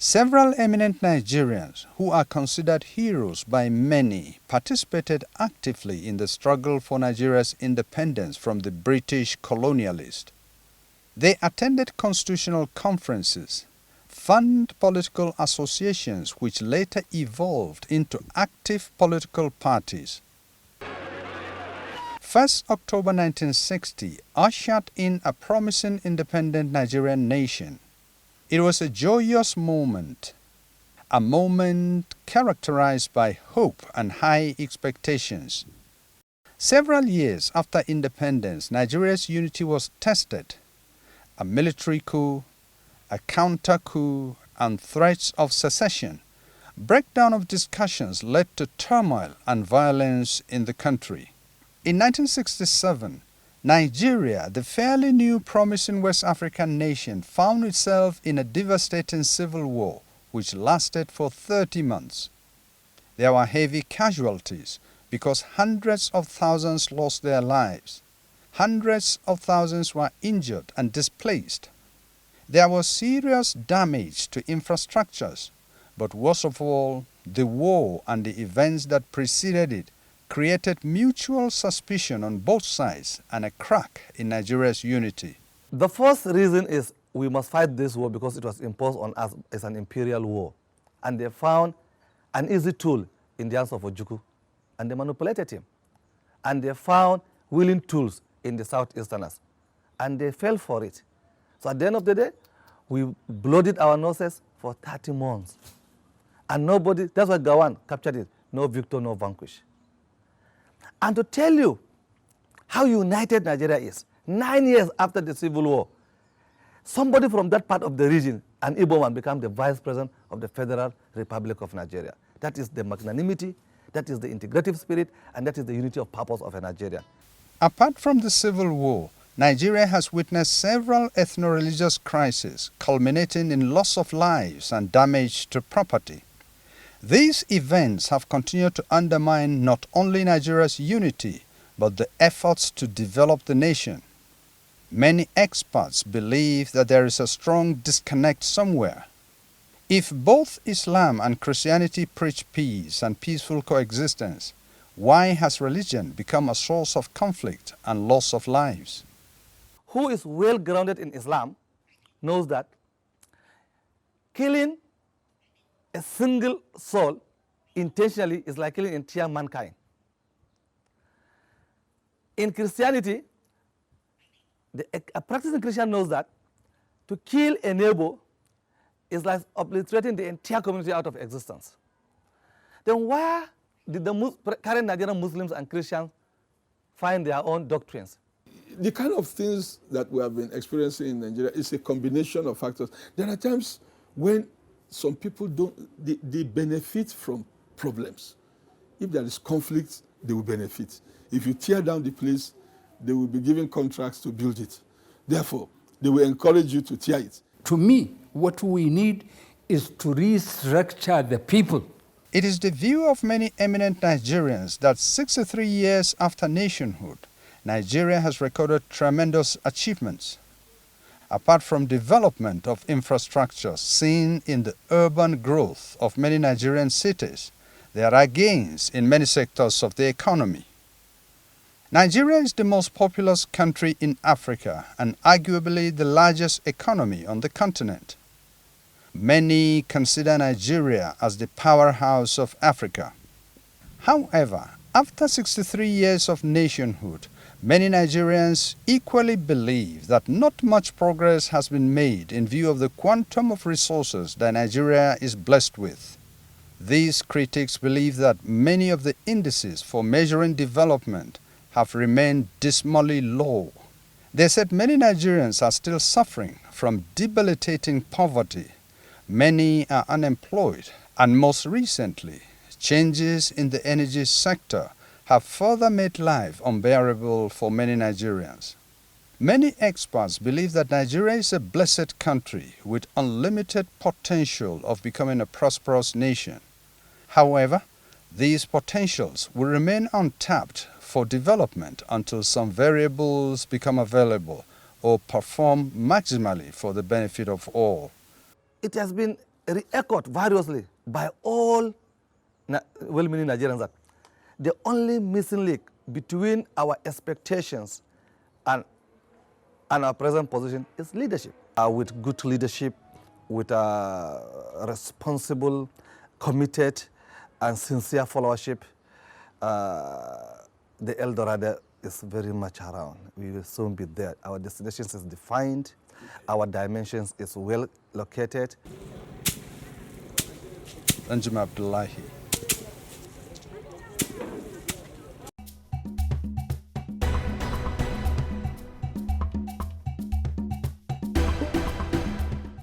Several eminent Nigerians who are considered heroes by many participated actively in the struggle for Nigeria's independence from the British colonialists. They attended constitutional conferences, formed political associations which later evolved into active political parties. 1st October 1960 ushered in a promising independent Nigerian nation. It was a joyous moment, a moment characterized by hope and high expectations. Several years after independence, Nigeria's unity was tested. A military coup, a counter-coup, and threats of secession. Breakdown of discussions led to turmoil and violence in the country. In 1967, Nigeria, the fairly new promising West African nation, found itself in a devastating civil war which lasted for 30 months. There were heavy casualties because hundreds of thousands lost their lives. Hundreds of thousands were injured and displaced. There was serious damage to infrastructures, but worst of all, the war and the events that preceded it created mutual suspicion on both sides and a crack in Nigeria's unity. The first reason is we must fight this war because it was imposed on us as an imperial war. And they found an easy tool in the hands of Ojukwu, and they manipulated him. And they found willing tools in the Southeasterners, and they fell for it. So at the end of the day, we bloodied our noses for 30 months. And nobody, that's why Gawan captured it, no victor, no vanquish. And to tell you how united Nigeria is, 9 years after the Civil War, somebody from that part of the region, an Igbo man, became the Vice President of the Federal Republic of Nigeria. That is the magnanimity, that is the integrative spirit, and that is the unity of purpose of a Nigerian. Apart from the Civil War, Nigeria has witnessed several ethno-religious crises, culminating in loss of lives and damage to property. These events have continued to undermine not only Nigeria's unity, but the efforts to develop the nation. Many experts believe that there is a strong disconnect somewhere. If both Islam and Christianity preach peace and peaceful coexistence, why has religion become a source of conflict and loss of lives? Who is well grounded in Islam knows that killing a single soul intentionally is like killing entire mankind. In Christianity, a practicing Christian knows that to kill a neighbor is like obliterating the entire community out of existence. Then why did the current Nigerian Muslims and Christians find their own doctrines? The kind of things that we have been experiencing in Nigeria is a combination of factors. There are times when some people they benefit from problems. If there is conflict, they will benefit. If you tear down the place, they will be given contracts to build it. Therefore, they will encourage you to tear it. To me, what we need is to restructure the people. It is the view of many eminent Nigerians that 63 years after nationhood, Nigeria has recorded tremendous achievements. Apart from development of infrastructure seen in the urban growth of many Nigerian cities, there are gains in many sectors of the economy. Nigeria is the most populous country in Africa and arguably the largest economy on the continent. Many consider Nigeria as the powerhouse of Africa. However, after 63 years of nationhood, many Nigerians equally believe that not much progress has been made in view of the quantum of resources that Nigeria is blessed with. These critics believe that many of the indices for measuring development have remained dismally low. They said many Nigerians are still suffering from debilitating poverty. Many are unemployed, and most recently, changes in the energy sector have further made life unbearable for many Nigerians. Many experts believe that Nigeria is a blessed country with unlimited potential of becoming a prosperous nation. However, these potentials will remain untapped for development until some variables become available or perform maximally for the benefit of all. It has been re-echoed variously by all well-meaning Nigerians that the only missing link between our expectations and our present position is leadership. With good leadership, with responsible, committed, and sincere followership, the El Dorado is very much around. We will soon be there. Our destination is defined. Our dimensions is well located. Danjuma Abdullahi,